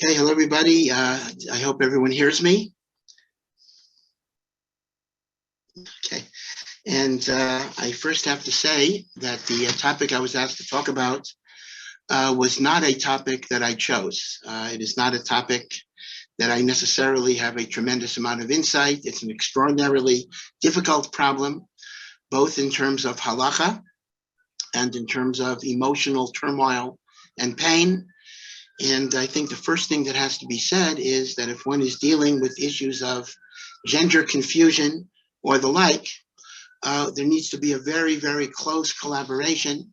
Okay, hello everybody. I hope everyone hears me. Okay, and I first have to say that the topic I was asked to talk about was not a topic that I chose. It is not a topic that I necessarily have a tremendous amount of insight. It's an extraordinarily difficult problem, both in terms of halacha and in terms of emotional turmoil and pain. And I think the first thing that has to be said is that if one is dealing with issues of gender confusion or the like, there needs to be a very, very close collaboration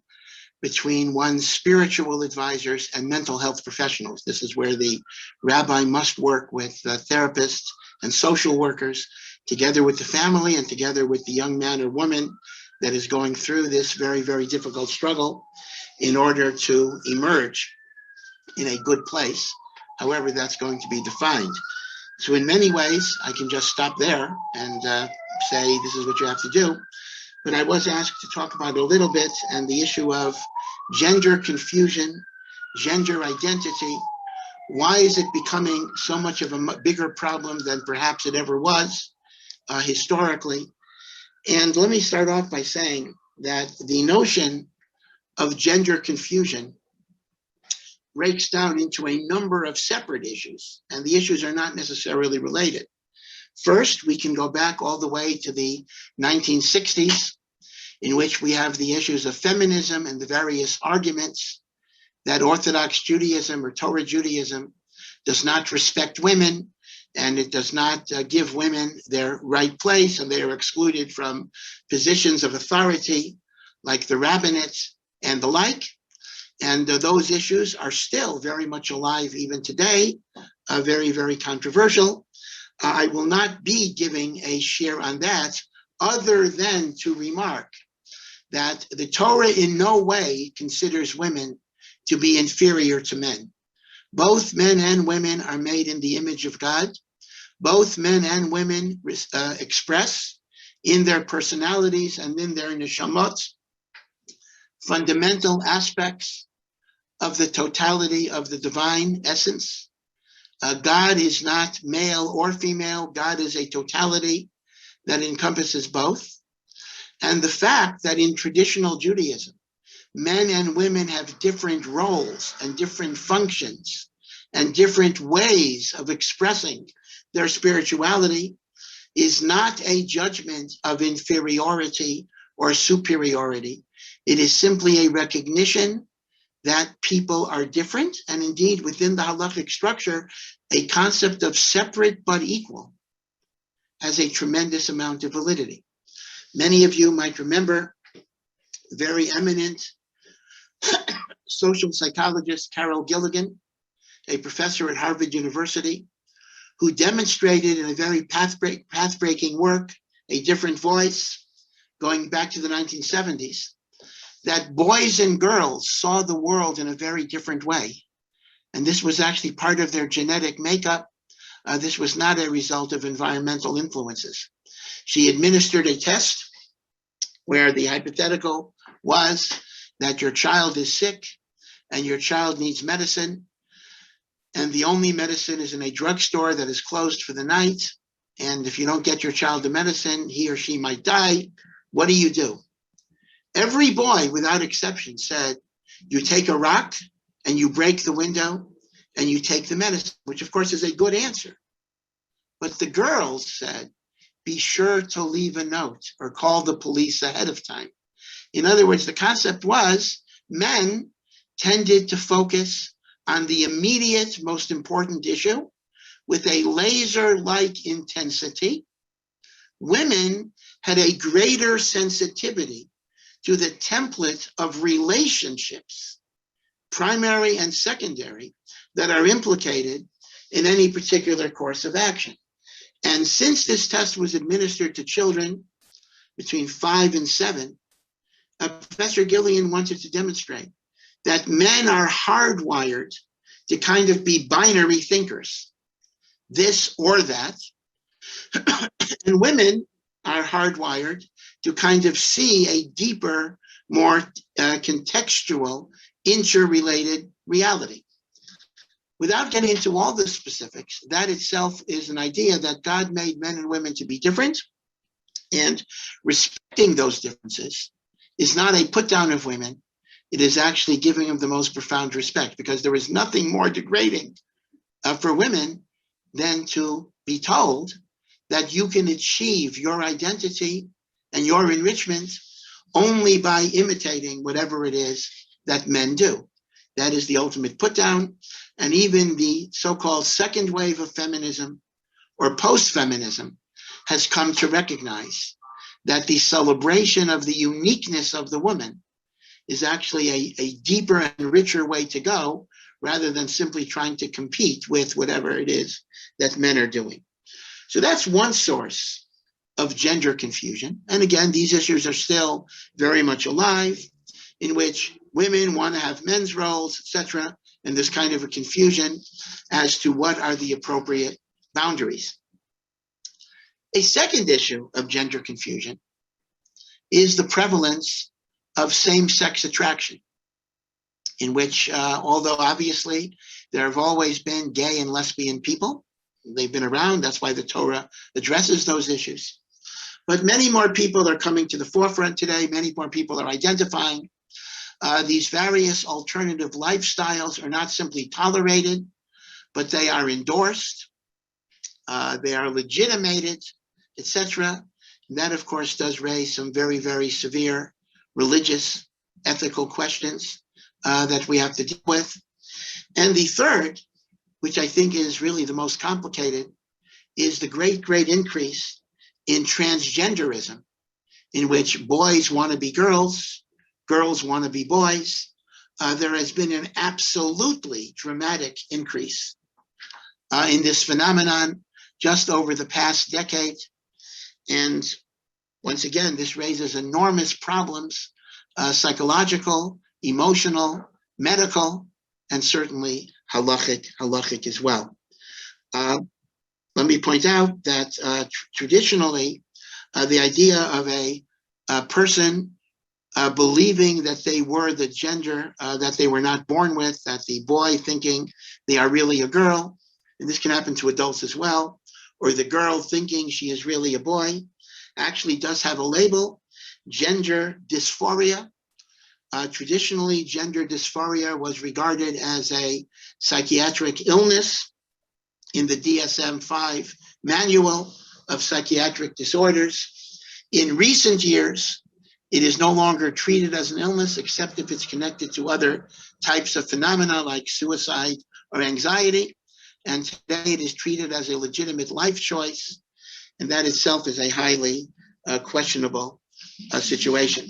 between one's spiritual advisors and mental health professionals. This is where the rabbi must work with therapists and social workers, together with the family and together with the young man or woman that is going through this very, very difficult struggle in order to emerge in a good place, however that's going to be defined. So in many ways, I can just stop there and say this is what you have to do. But I was asked to talk about a little bit and the issue of gender confusion, gender identity. Why is it becoming so much of a bigger problem than perhaps it ever was historically? And let me start off by saying that the notion of gender confusion breaks down into a number of separate issues, and the issues are not necessarily related. First, we can go back all the way to the 1960s, in which we have the issues of feminism and the various arguments that Orthodox Judaism or Torah Judaism does not respect women, and it does not give women their right place, and they are excluded from positions of authority like the rabbinate and the like. And those issues are still very much alive even today, very, very controversial. I will not be giving a share on that other than to remark that the Torah in no way considers women to be inferior to men. Both men and women are made in the image of God. Both men and women express in their personalities and in their neshamot fundamental aspects of the totality of the divine essence. God is not male or female. God is a totality that encompasses both. And the fact that in traditional Judaism, men and women have different roles and different functions and different ways of expressing their spirituality is not a judgment of inferiority or superiority. It is simply a recognition that people are different, and indeed within the halachic structure, a concept of separate but equal has a tremendous amount of validity. Many of you might remember the very eminent social psychologist Carol Gilligan, a professor at Harvard University, who demonstrated in a very path-breaking work, A Different Voice, going back to the 1970s, that boys and girls saw the world in a very different way. And this was actually part of their genetic makeup. This was not a result of environmental influences. She administered a test where the hypothetical was that your child is sick and your child needs medicine, and the only medicine is in a drugstore that is closed for the night. And if you don't get your child the medicine, he or she might die. What do? Every boy, without exception, said, you take a rock and you break the window and you take the medicine, which of course is a good answer. But the girls said, be sure to leave a note or call the police ahead of time. In other words, the concept was men tended to focus on the immediate, most important issue with a laser-like intensity. Women had a greater sensitivity to the template of relationships, primary and secondary, that are implicated in any particular course of action. And since this test was administered to children between 5 and 7, Professor Gilligan wanted to demonstrate that men are hardwired to kind of be binary thinkers, this or that, and women are hardwired to kind of see a deeper, more contextual, interrelated reality. Without getting into all the specifics, that itself is an idea that God made men and women to be different, and respecting those differences is not a put down of women. It is actually giving them the most profound respect, because there is nothing more degrading for women than to be told that you can achieve your identity and your enrichment only by imitating whatever it is that men do. That is the ultimate put down. And even the so-called second wave of feminism or post-feminism has come to recognize that the celebration of the uniqueness of the woman is actually a deeper and richer way to go, rather than simply trying to compete with whatever it is that men are doing. So that's one source of gender confusion. And again, these issues are still very much alive, in which women want to have men's roles, etc., and this kind of a confusion as to what are the appropriate boundaries. A second issue of gender confusion is the prevalence of same-sex attraction, in which, although obviously there have always been gay and lesbian people, they've been around, that's why the Torah addresses those issues. But many more people are coming to the forefront today, many more people are identifying. These various alternative lifestyles are not simply tolerated, but they are endorsed, they are legitimated, etc. And that, of course, does raise some very, very severe religious, ethical questions that we have to deal with. And the third, which I think is really the most complicated, is the great, great increase in transgenderism, in which boys want to be girls, girls want to be boys. There has been an absolutely dramatic increase in this phenomenon just over the past decade. And once again, this raises enormous problems, psychological, emotional, medical, and certainly halachic as well. Let me point out that traditionally, the idea of a person believing that they were the gender that they were not born with, that the boy thinking they are really a girl, and this can happen to adults as well, or the girl thinking she is really a boy, actually does have a label, gender dysphoria. Traditionally, gender dysphoria was regarded as a psychiatric illness in the DSM-5 manual of psychiatric disorders. In recent years, it is no longer treated as an illness, except if it's connected to other types of phenomena like suicide or anxiety. And today it is treated as a legitimate life choice. And that itself is a highly questionable situation.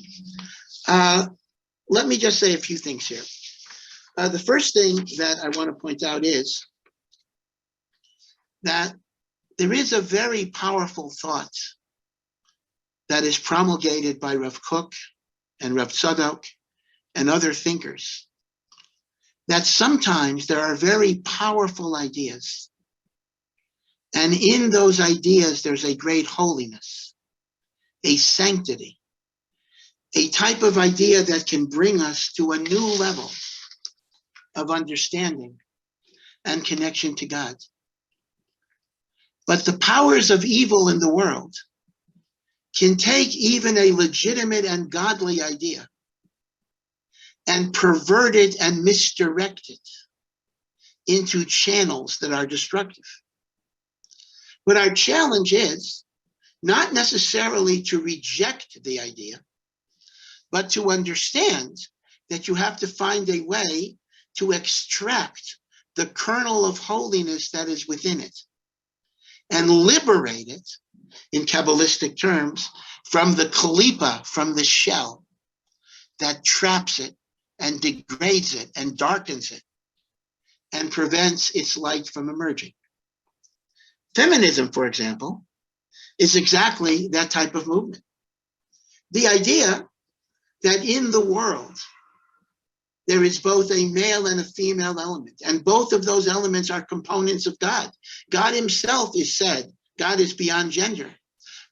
Let me just say a few things here. The first thing that I want to point out is that there is a very powerful thought that is promulgated by Rav Kook and Rav Tzadok and other thinkers, that sometimes there are very powerful ideas, and in those ideas there's a great holiness, a sanctity, a type of idea that can bring us to a new level of understanding and connection to God. But the powers of evil in the world can take even a legitimate and godly idea and pervert it and misdirect it into channels that are destructive. But our challenge is not necessarily to reject the idea, but to understand that you have to find a way to extract the kernel of holiness that is within it and liberate it, in Kabbalistic terms, from the kalipa, from the shell that traps it and degrades it and darkens it and prevents its light from emerging. Feminism, for example, is exactly that type of movement. The idea that in the world there is both a male and a female element, and both of those elements are components of God. God himself is said, God is beyond gender,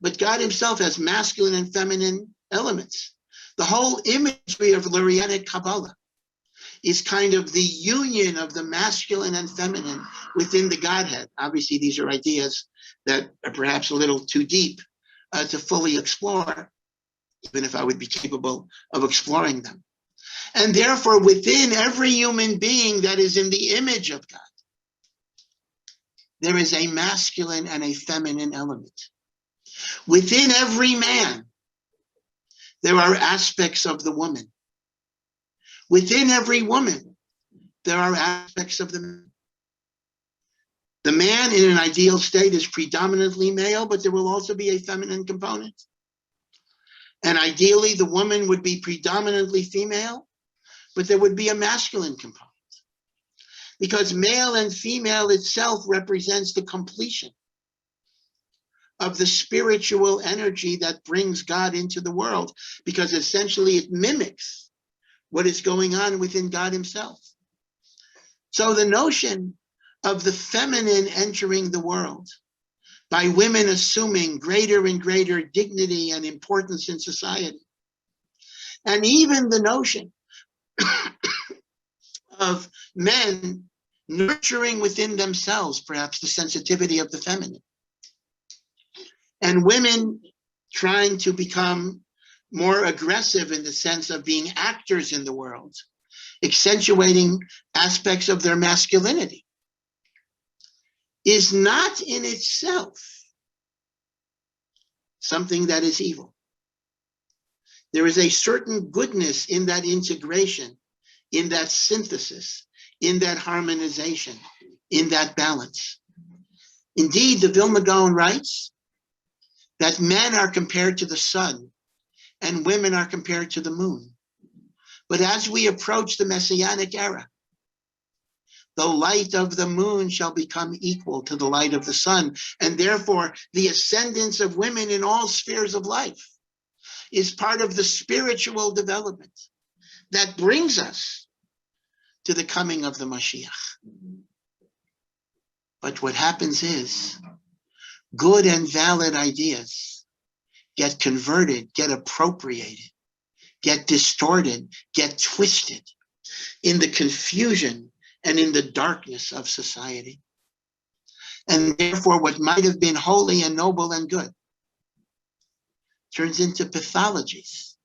but God himself has masculine and feminine elements. The whole imagery of Lurianic Kabbalah is kind of the union of the masculine and feminine within the Godhead. Obviously, these are ideas that are perhaps a little too deep to fully explore, even if I would be capable of exploring them. And therefore, within every human being that is in the image of God, there is a masculine and a feminine element. Within every man, there are aspects of the woman. Within every woman, there are aspects of the man. The man in an ideal state is predominantly male, but there will also be a feminine component. And ideally, the woman would be predominantly female, but there would be a masculine component. Because male and female itself represents the completion of the spiritual energy that brings God into the world, because essentially it mimics what is going on within God himself. So the notion of the feminine entering the world by women assuming greater and greater dignity and importance in society, and even the notion of men nurturing within themselves perhaps the sensitivity of the feminine, and women trying to become more aggressive in the sense of being actors in the world, accentuating aspects of their masculinity, is not in itself something that is evil. There is a certain goodness in that integration, in that synthesis, in that harmonization, in that balance. Indeed, the Vilna Gaon writes that men are compared to the sun and women are compared to the moon. But as we approach the Messianic era, the light of the moon shall become equal to the light of the sun, and therefore the ascendance of women in all spheres of life is part of the spiritual development that brings us to the coming of the Mashiach. But what happens is good and valid ideas get converted, get appropriated, get distorted, get twisted in the confusion and in the darkness of society. And therefore, what might have been holy and noble and good turns into pathologies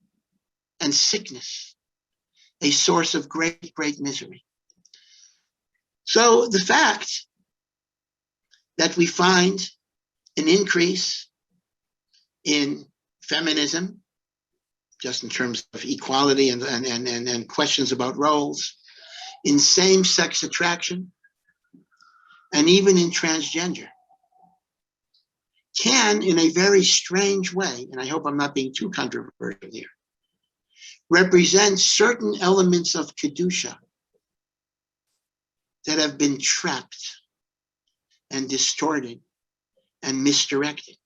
and sickness, a source of great, great misery. So the fact that we find an increase in feminism, just in terms of equality and questions about roles, in same-sex attraction, and even in transgender, can, in a very strange way, and I hope I'm not being too controversial here, represent certain elements of Kedusha that have been trapped and distorted and misdirected.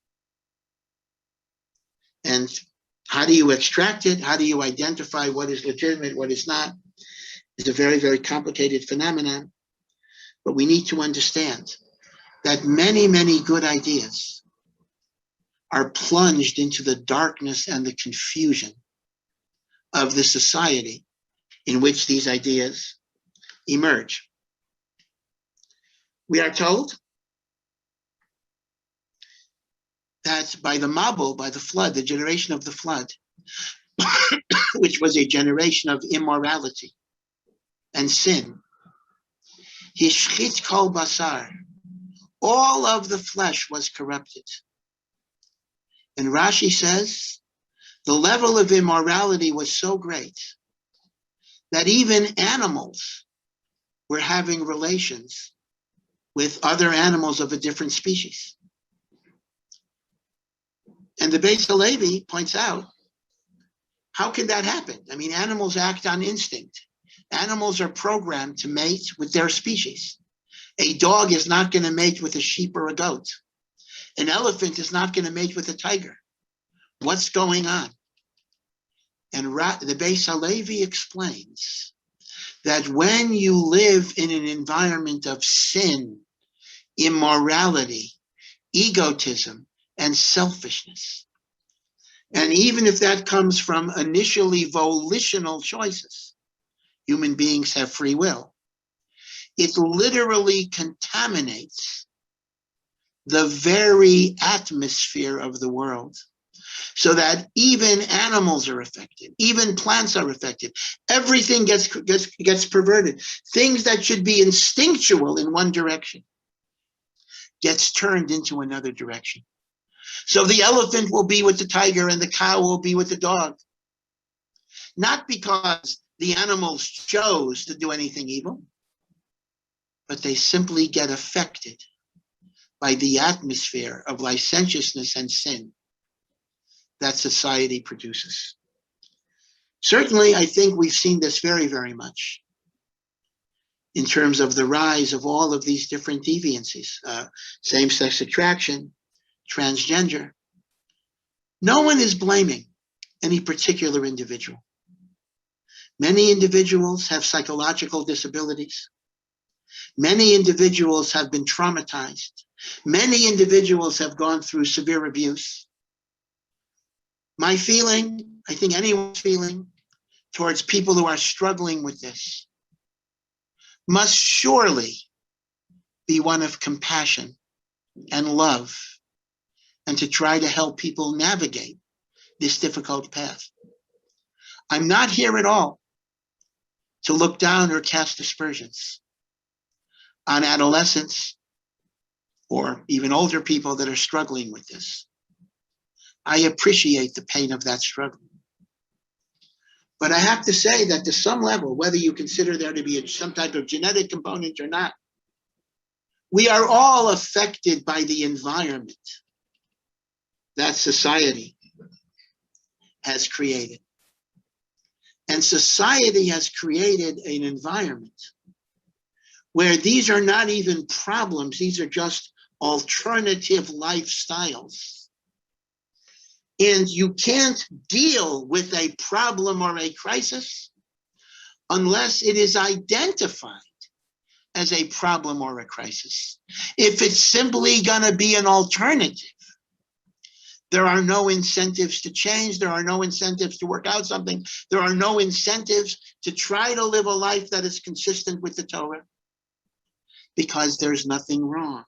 And how do you extract it? How do you identify what is legitimate, what is not? It's a very, very complicated phenomenon. But we need to understand that many, many good ideas are plunged into the darkness and the confusion of the society in which these ideas emerge. We are told that by the Mabul, by the flood, the generation of the flood, which was a generation of immorality and sin, Hishchit kol basar, all of the flesh was corrupted. And Rashi says the level of immorality was so great that even animals were having relations with other animals of a different species. And the Beis Halevi points out, how can that happen? I mean, animals act on instinct. Animals are programmed to mate with their species. A dog is not going to mate with a sheep or a goat. An elephant is not going to mate with a tiger. What's going on? And the Beis Halevi explains that when you live in an environment of sin, immorality, egotism, and selfishness, and even if that comes from initially volitional choices, human beings have free will, it literally contaminates the very atmosphere of the world, so that even animals are affected, even plants are affected. Everything gets perverted. Things that should be instinctual in one direction gets turned into another direction. So the elephant will be with the tiger and the cow will be with the dog. Not because the animals chose to do anything evil, but they simply get affected by the atmosphere of licentiousness and sin that society produces. Certainly, I think we've seen this very, very much in terms of the rise of all of these different deviancies, same-sex attraction, transgender. No one is blaming any particular individual. Many individuals have psychological disabilities. Many individuals have been traumatized. Many individuals have gone through severe abuse. My feeling, I think anyone's feeling, towards people who are struggling with this must surely be one of compassion and love, and to try to help people navigate this difficult path. I'm not here at all to look down or cast aspersions on adolescents or even older people that are struggling with this. I appreciate the pain of that struggle. But I have to say that to some level, whether you consider there to be some type of genetic component or not, we are all affected by the environment that society has created. And society has created an environment where these are not even problems, these are just alternative lifestyles. And you can't deal with a problem or a crisis unless it is identified as a problem or a crisis. If it's simply going to be an alternative, there are no incentives to change. There are no incentives to work out something. There are no incentives to try to live a life that is consistent with the Torah, because there's nothing wrong.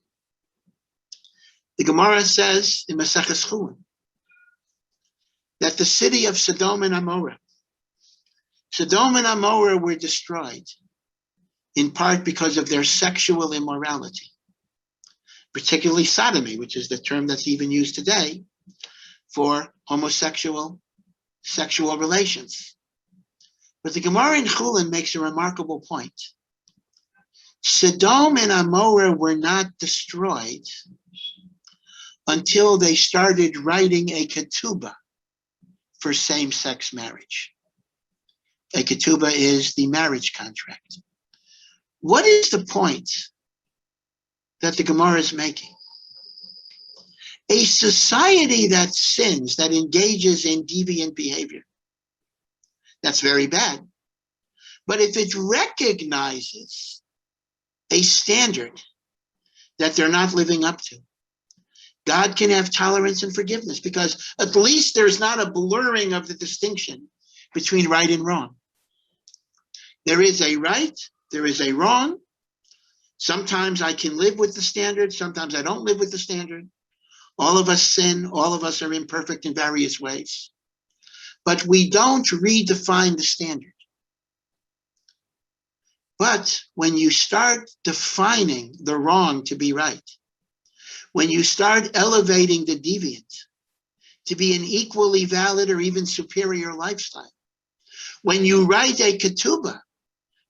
The Gemara says in Maseches Chulin that the city of Sodom and Amorah were destroyed in part because of their sexual immorality, particularly sodomy, which is the term that's even used today for homosexual sexual relations. But the Gemara in Chulin makes a remarkable point. Sodom and Amorah were not destroyed until they started writing a ketubah for same-sex marriage. A ketubah is the marriage contract. What is the point that the Gemara is making? A society that sins, that engages in deviant behavior, that's very bad. But if it recognizes a standard that they're not living up to, God can have tolerance and forgiveness, because at least there's not a blurring of the distinction between right and wrong. There is a right, there is a wrong. Sometimes I can live with the standard, sometimes I don't live with the standard. All of us sin, all of us are imperfect in various ways. But we don't redefine the standard. But when you start defining the wrong to be right, when you start elevating the deviant to be an equally valid or even superior lifestyle, when you write a ketubah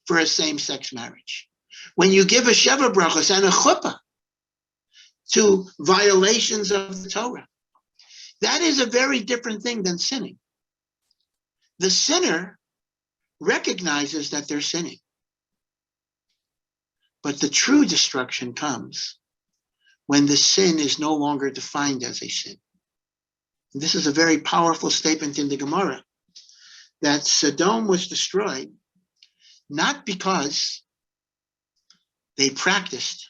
for a same-sex marriage, when you give a sheva brachos and a chuppah to violations of the Torah, that is a very different thing than sinning. The sinner recognizes that they're sinning. But the true destruction comes when the sin is no longer defined as a sin. And this is a very powerful statement in the Gemara, that Sodom was destroyed not because they practiced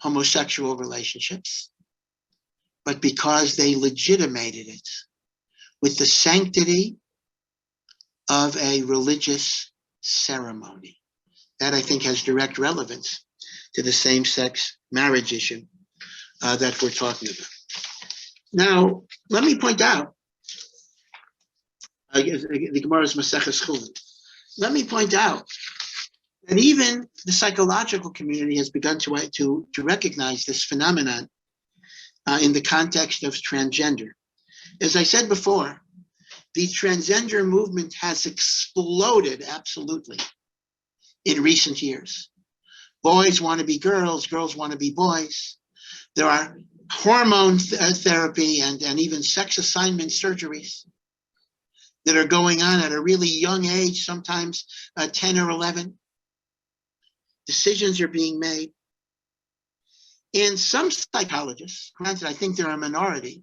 homosexual relationships, but because they legitimated it with the sanctity of a religious ceremony. That, I think, has direct relevance to the same-sex marriage issue that we're talking about. Now, let me point out, the Gemara's Maseches Chulin. Let me point out that even the psychological community has begun to recognize this phenomenon in the context of transgender. As I said before, the transgender movement has exploded absolutely in recent years. Boys want to be girls, girls want to be boys. There are hormone therapy and even sex assignment surgeries that are going on at a really young age, sometimes 10 or 11. Decisions are being made. And some psychologists, granted, I think they're a minority,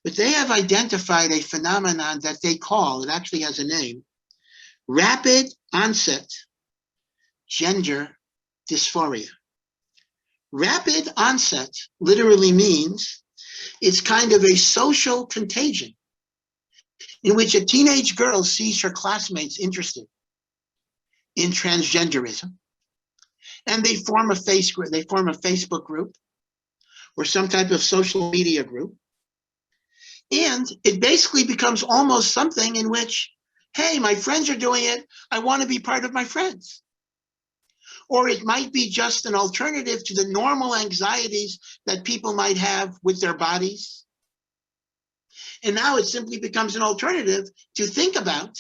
but they have identified a phenomenon that they call, it actually has a name, rapid onset gender dysphoria. Rapid onset literally means it's kind of a social contagion in which a teenage girl sees her classmates interested in transgenderism, and they form a Facebook group or some type of social media group, and it basically becomes almost something in which, hey, my friends are doing it, I want to be part of my friends. Or it might be just an alternative to the normal anxieties that people might have with their bodies. And now it simply becomes an alternative to think about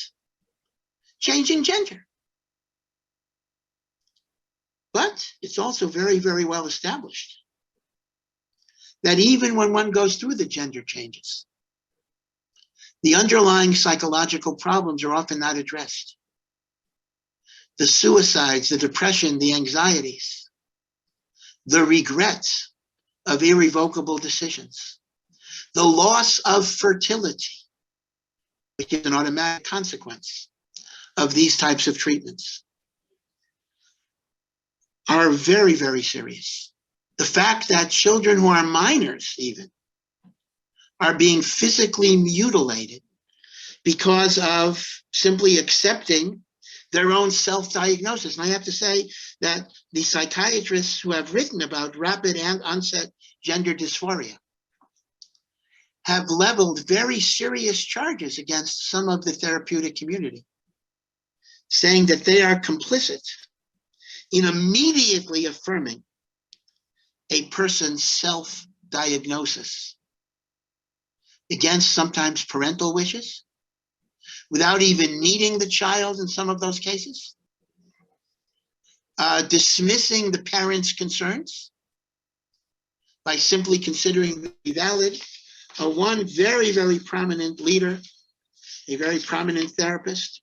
changing gender. But it's also very, very well established that even when one goes through the gender changes, the underlying psychological problems are often not addressed. The suicides, the depression, the anxieties, the regrets of irrevocable decisions, the loss of fertility, which is an automatic consequence of these types of treatments, are very, very serious. The fact that children who are minors even are being physically mutilated because of simply accepting their own self-diagnosis. And I have to say that the psychiatrists who have written about rapid onset gender dysphoria have leveled very serious charges against some of the therapeutic community, saying that they are complicit in immediately affirming a person's self-diagnosis against sometimes parental wishes, without even meeting the child in some of those cases, dismissing the parents' concerns by simply considering them valid. One very, very prominent leader, a very prominent therapist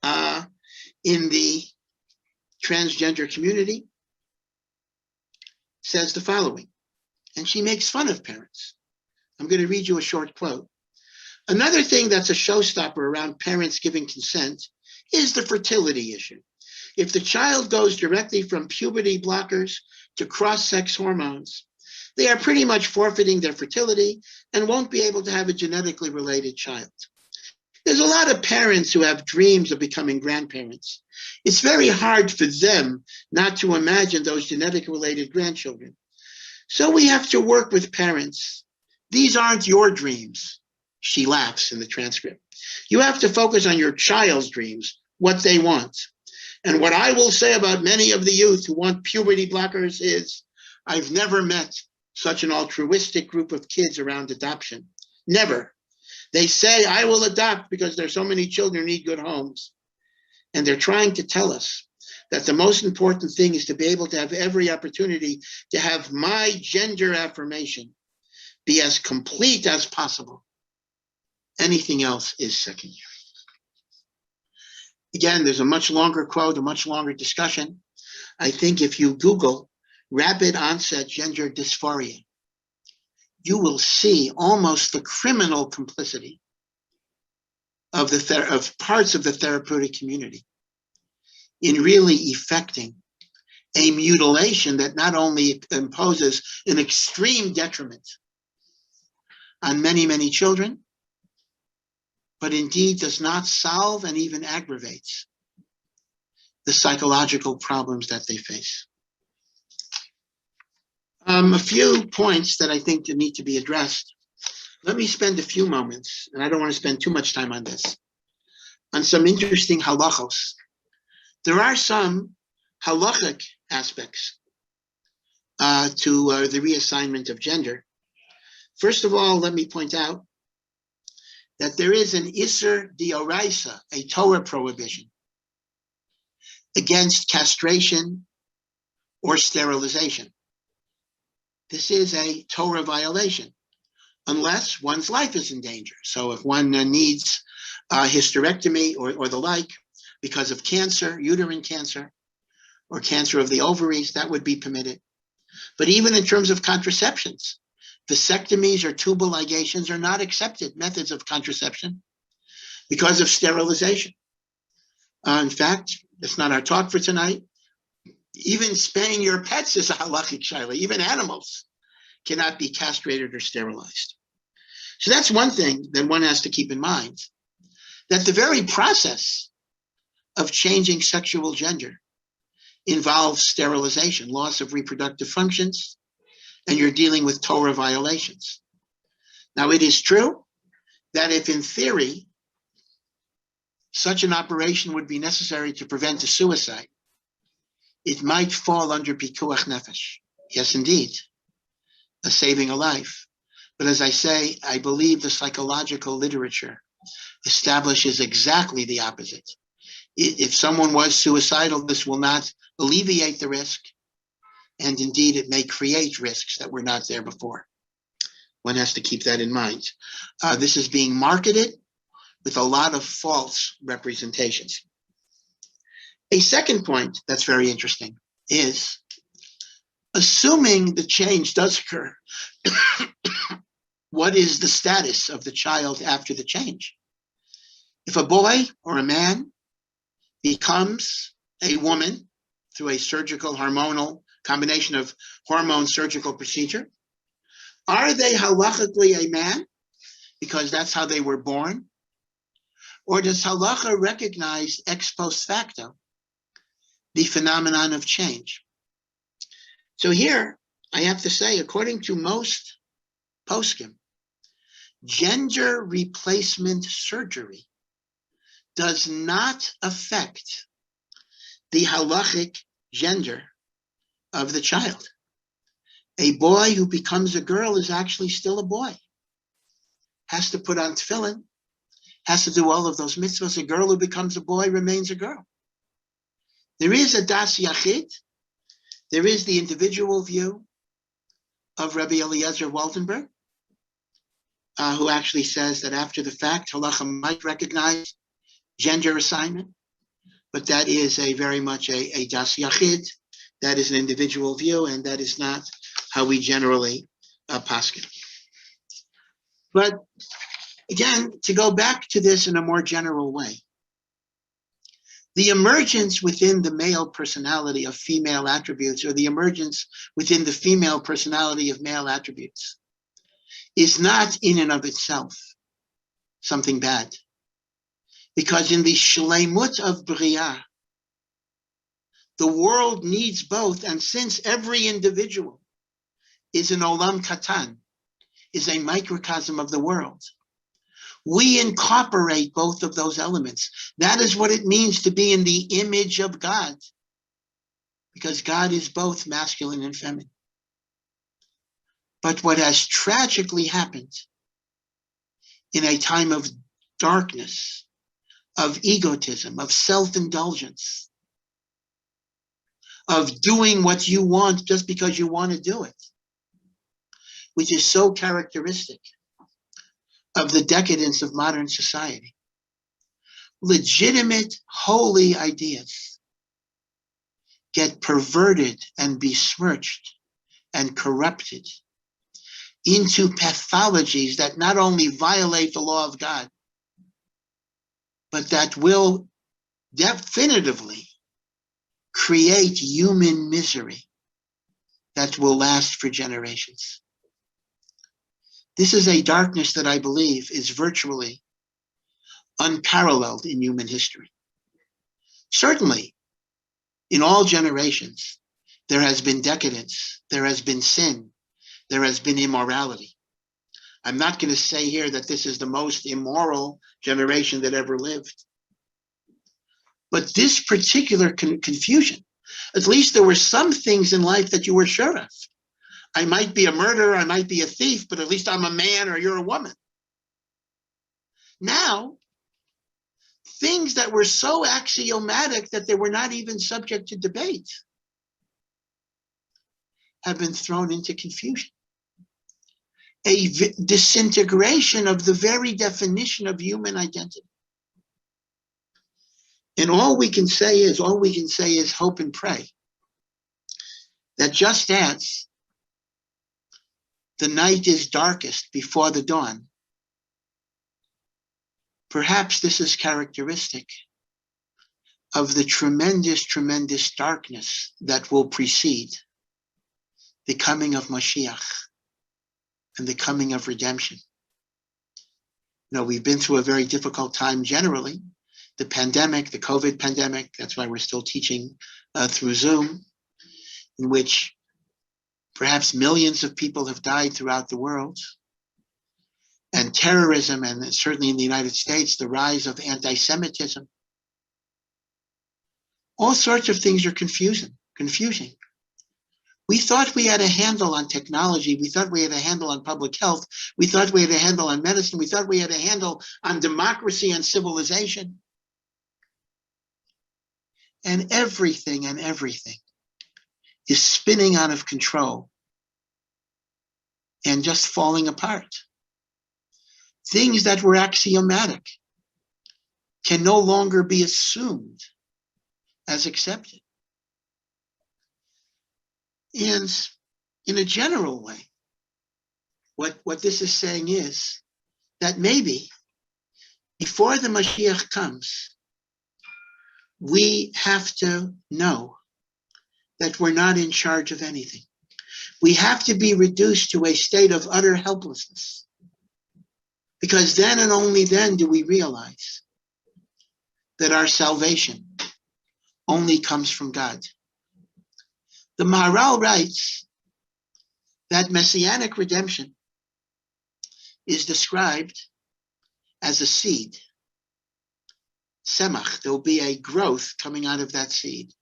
in the transgender community says the following, and she makes fun of parents. I'm going to read you a short quote. Another thing that's a showstopper around parents giving consent is the fertility issue. If the child goes directly from puberty blockers to cross-sex hormones, they are pretty much forfeiting their fertility and won't be able to have a genetically related child. There's a lot of parents who have dreams of becoming grandparents. It's very hard for them not to imagine those genetic related grandchildren. So we have to work with parents. These aren't your dreams. She laughs in the transcript. You have to focus on your child's dreams, what they want. And what I will say about many of the youth who want puberty blockers is, I've never met such an altruistic group of kids around adoption. Never. They say, I will adopt because there's so many children who need good homes. And they're trying to tell us that the most important thing is to be able to have every opportunity to have my gender affirmation be as complete as possible. Anything else is secondary. Again, there's a much longer quote, a much longer discussion. I think if you Google rapid onset gender dysphoria, you will see almost the criminal complicity of parts of the therapeutic community in really effecting a mutilation that not only imposes an extreme detriment on many, many children, but indeed does not solve and even aggravates the psychological problems that they face. A few points that I think need to be addressed. Let me spend a few moments, and I don't want to spend too much time on this, on some interesting halachos. There are some halachic aspects to the reassignment of gender. First of all, let me point out that there is an Isser D'Oraisa, a Torah prohibition, against castration or sterilization. This is a Torah violation, unless one's life is in danger. So if one needs hysterectomy or the like because of cancer, uterine cancer, or cancer of the ovaries, that would be permitted. But even in terms of contraceptions, vasectomies or tubal ligations are not accepted methods of contraception because of sterilization. In fact, that's not our talk for tonight. Even spaying your pets is a halachic shaila. Even animals cannot be castrated or sterilized. So that's one thing that one has to keep in mind, that the very process of changing sexual gender involves sterilization, loss of reproductive functions, and you're dealing with Torah violations. Now, it is true that if in theory such an operation would be necessary to prevent a suicide, it might fall under pikuach nefesh. Yes, indeed, saving a life. But as I say, I believe the psychological literature establishes exactly the opposite. If someone was suicidal, this will not alleviate the risk, and indeed it may create risks that were not there before. One has to keep that in mind. This is being marketed with a lot of false representations. A second point that's very interesting is, assuming the change does occur, what is the status of the child after the change? If a boy or a man becomes a woman through a surgical hormonal combination of hormone surgical procedure, are they halachically a man because that's how they were born? Or does halacha recognize ex post facto the phenomenon of change? So here, I have to say, according to most poskim, gender replacement surgery does not affect the halachic gender of the child. A boy who becomes a girl is actually still a boy, has to put on tefillin, has to do all of those mitzvahs. A girl who becomes a boy remains a girl. There is a das yachid. There is the individual view of Rabbi Eliezer Waldenberg, who actually says that after the fact, halacha might recognize gender assignment, but that is very much a das yachid. That is an individual view, and that is not how we generally paskin. But again, to go back to this in a more general way, the emergence within the male personality of female attributes, or the emergence within the female personality of male attributes, is not in and of itself something bad. Because in the shleimut of Bria, the world needs both, and since every individual is an olam katan, is a microcosm of the world, we incorporate both of those elements. That is what it means to be in the image of God, because God is both masculine and feminine. But what has tragically happened in a time of darkness, of egotism, of self-indulgence, of doing what you want just because you want to do it, which is so characteristic of the decadence of modern society. Legitimate, holy ideas get perverted and besmirched and corrupted into pathologies that not only violate the law of God, but that will definitively create human misery that will last for generations. This is a darkness that I believe is virtually unparalleled in human history. Certainly, In all generations, there has been decadence, there has been sin, there has been immorality. I'm not going to say here that this is the most immoral generation that ever lived. But this particular confusion, at least there were some things in life that you were sure of. I might be a murderer, I might be a thief, but at least I'm a man or you're a woman. Now, things that were so axiomatic that they were not even subject to debate have been thrown into confusion. A disintegration of the very definition of human identity. And all we can say is hope and pray that just as the night is darkest before the dawn, perhaps this is characteristic of the tremendous, tremendous darkness that will precede the coming of Mashiach and the coming of redemption. You know, we've been through a very difficult time generally. The pandemic, the COVID pandemic, that's why we're still teaching through Zoom, in which perhaps millions of people have died throughout the world. And terrorism, and certainly in the United States, the rise of anti-Semitism. All sorts of things are confusing. We thought we had a handle on technology. We thought we had a handle on public health. We thought we had a handle on medicine. We thought we had a handle on democracy and civilization. And everything is spinning out of control and just falling apart. Things that were axiomatic can no longer be assumed as accepted. And in a general way, what this is saying is that maybe before the Mashiach comes, we have to know that we're not in charge of anything. We have to be reduced to a state of utter helplessness. Because then and only then do we realize that our salvation only comes from God. The Maharal writes that messianic redemption is described as a seed. Semach, there'll be a growth coming out of that seed.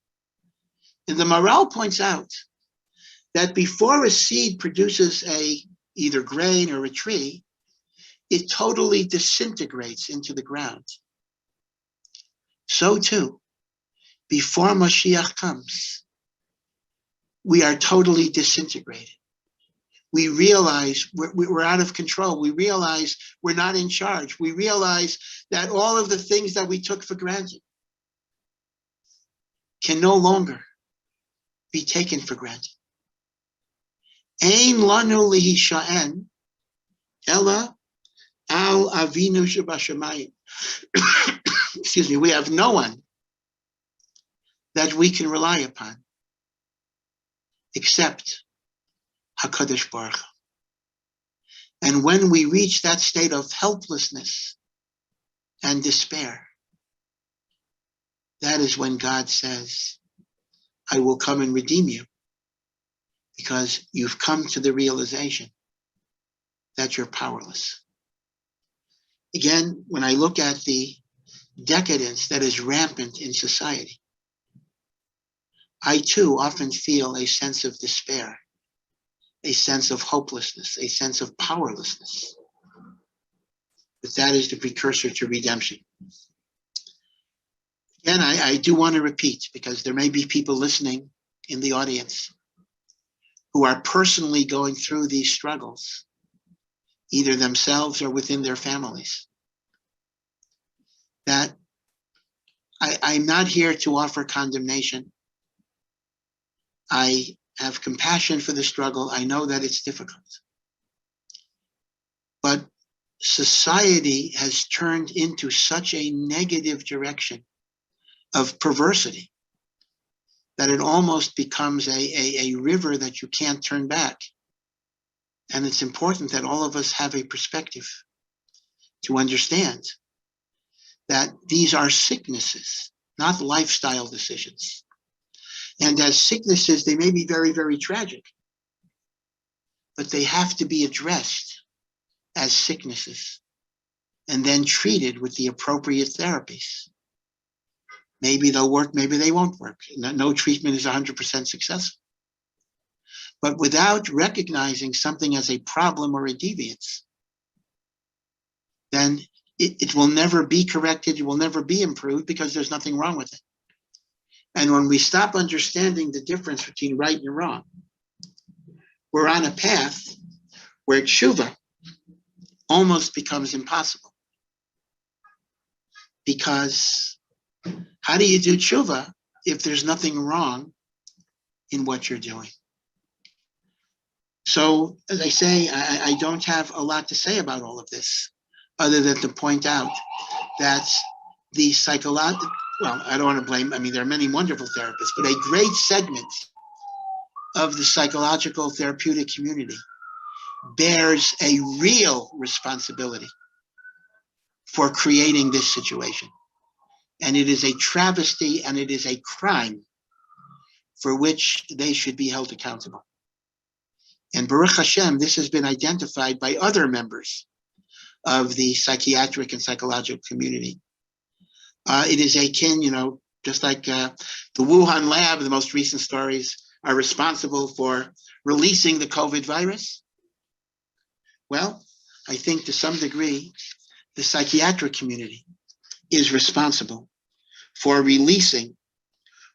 And the Maharal points out that before a seed produces either grain or a tree, it totally disintegrates into the ground. So too, before Mashiach comes, we are totally disintegrated. We realize we're out of control. We realize we're not in charge. We realize that all of the things that we took for granted can no longer be taken for granted. Ein lanu lihisha'en ela al avinu shebashamayim. Excuse me, we have no one that we can rely upon except HaKadosh Baruch Hu. And when we reach that state of helplessness and despair, that is when God says, I will come and redeem you, because you've come to the realization that you're powerless. Again, when I look at the decadence that is rampant in society, I too often feel a sense of despair, a sense of hopelessness, a sense of powerlessness. But that is the precursor to redemption. Again, I do want to repeat, because there may be people listening in the audience who are personally going through these struggles, either themselves or within their families, that I'm not here to offer condemnation. I have compassion for the struggle. I know that it's difficult. But society has turned into such a negative direction of perversity that it almost becomes a river that you can't turn back. And it's important that all of us have a perspective to understand that these are sicknesses, not lifestyle decisions. And as sicknesses, they may be very, very tragic, but they have to be addressed as sicknesses and then treated with the appropriate therapies. Maybe they'll work, maybe they won't work. No treatment is 100% successful. But without recognizing something as a problem or a deviance, then it will never be corrected, it will never be improved because there's nothing wrong with it. And when we stop understanding the difference between right and wrong, we're on a path where tshuva almost becomes impossible. Because how do you do tshuva if there's nothing wrong in what you're doing? So, as I say, I don't have a lot to say about all of this, other than to point out that the psychological, well, I don't want to blame, there are many wonderful therapists, but a great segment of the psychological therapeutic community bears a real responsibility for creating this situation. And it is a travesty and it is a crime for which they should be held accountable. And Baruch Hashem, this has been identified by other members of the psychiatric and psychological community. It is akin, just like the Wuhan lab, the most recent stories are responsible for releasing the COVID virus. Well, I think to some degree, the psychiatric community is responsible for releasing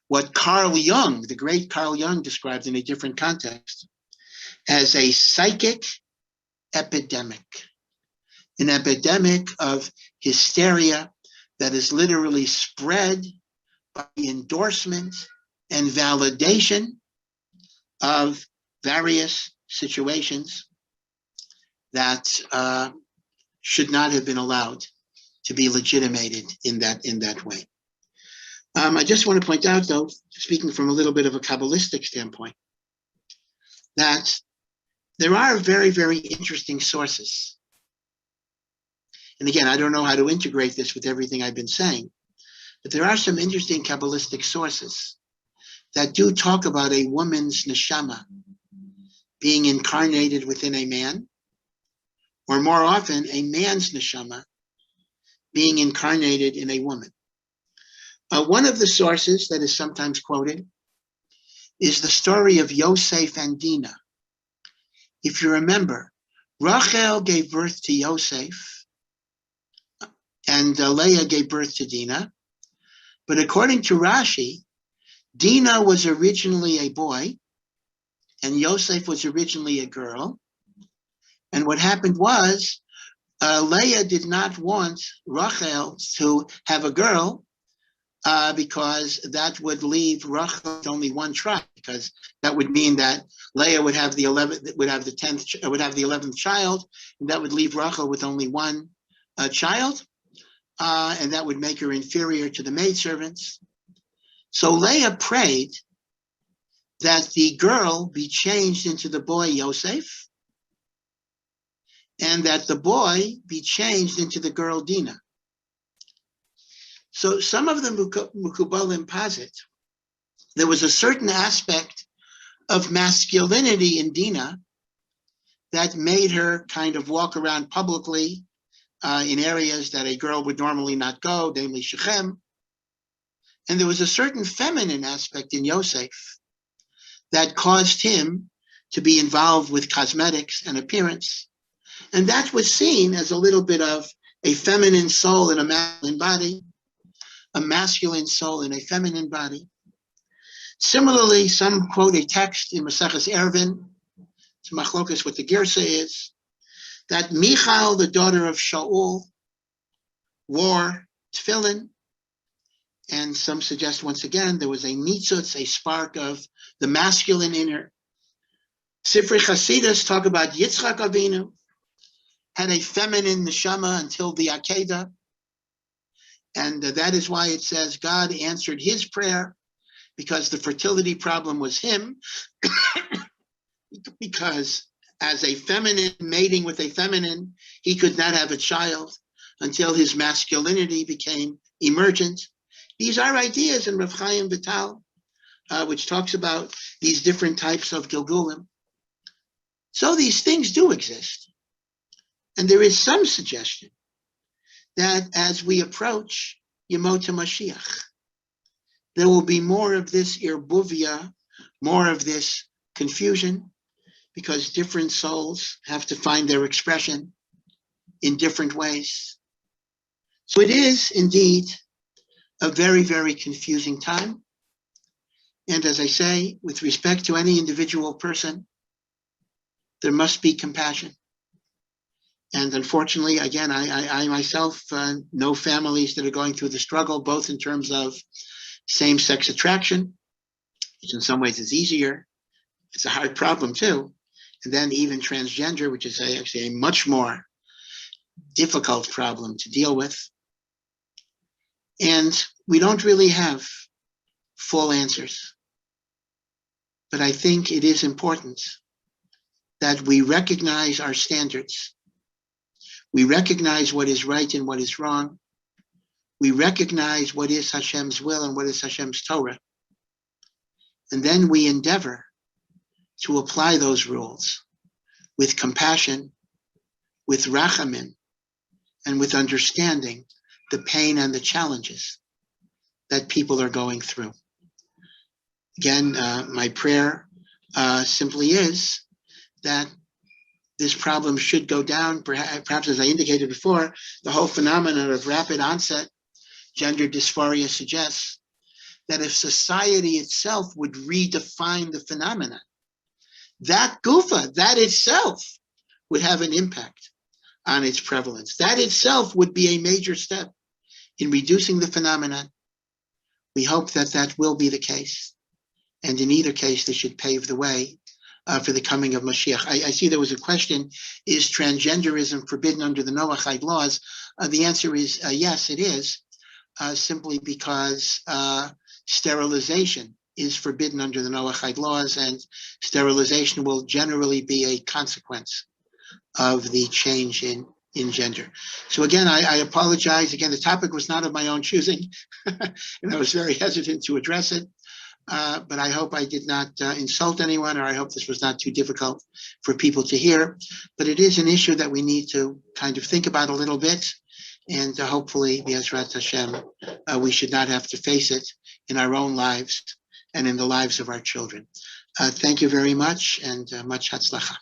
what Carl Jung, the great Carl Jung, described in a different context as a psychic epidemic, an epidemic of hysteria that is literally spread by the endorsement and validation of various situations that should not have been allowed to be legitimated in that way. I just want to point out, though, speaking from a little bit of a Kabbalistic standpoint, that there are very, very interesting sources. And again, I don't know how to integrate this with everything I've been saying, but there are some interesting Kabbalistic sources that do talk about a woman's neshama being incarnated within a man, or more often, a man's neshama being incarnated in a woman. One of the sources that is sometimes quoted is the story of Yosef and Dinah. If you remember, Rachel gave birth to Yosef, and Leah gave birth to Dinah. But according to Rashi, Dinah was originally a boy, and Yosef was originally a girl. And what happened was, Leah did not want Rachel to have a girl because that would leave Rachel with only one tribe, because that would mean that Leah would have the 11th child, and that would leave Rachel with only one child, and that would make her inferior to the maidservants. So Leah prayed that the girl be changed into the boy Yosef, and that the boy be changed into the girl Dinah. So some of the Mukubalim posit there was a certain aspect of masculinity in Dinah that made her kind of walk around publicly in areas that a girl would normally not go, namely Shechem. And there was a certain feminine aspect in Yosef that caused him to be involved with cosmetics and appearance. And that was seen as a little bit of a feminine soul in a masculine body, a masculine soul in a feminine body. Similarly, some quote a text in Maseches Eruvin, to Machlokas what the Gersa is, that Michal, the daughter of Shaul, wore tefillin, and some suggest once again there was a nitzutz, a spark of the masculine in her. Sifrei Chasidus talk about Yitzchak Avinu, had a feminine neshama until the Akiva, and that is why it says God answered his prayer, because the fertility problem was him, because as a feminine mating with a feminine, he could not have a child until his masculinity became emergent. These are ideas in Rav Chaim Vital which talks about these different types of Gilgulim. So these things do exist. And there is some suggestion that as we approach Yemot HaMashiach, there will be more of this irbuvia, more of this confusion, because different souls have to find their expression in different ways. So it is indeed a very, very confusing time. And as I say, with respect to any individual person, there must be compassion. And unfortunately, again, I myself know families that are going through the struggle, both in terms of same-sex attraction, which in some ways is easier. It's a hard problem too. And then even transgender, which is actually a much more difficult problem to deal with. And we don't really have full answers. But I think it is important that we recognize our standards. We recognize what is right and what is wrong. We recognize what is Hashem's will and what is Hashem's Torah. And then we endeavor to apply those rules with compassion, with rachamim, and with understanding the pain and the challenges that people are going through. Again, my prayer simply is that this problem should go down. Perhaps, as I indicated before, the whole phenomenon of rapid onset gender dysphoria suggests that if society itself would redefine the phenomenon, that gufa, that itself would have an impact on its prevalence. That itself would be a major step in reducing the phenomenon. We hope that that will be the case. And in either case, this should pave the way for the coming of Mashiach. I see there was a question, is transgenderism forbidden under the Noahide laws? The answer is yes, it is, simply because sterilization is forbidden under the Noahide laws, and sterilization will generally be a consequence of the change in gender. So again, I apologize. Again, the topic was not of my own choosing, and I was very hesitant to address it. But I hope I did not insult anyone, or I hope this was not too difficult for people to hear. But it is an issue that we need to kind of think about a little bit. And hopefully, B'ezrat Hashem, we should not have to face it in our own lives and in the lives of our children. Thank you very much, and much hatzlacha.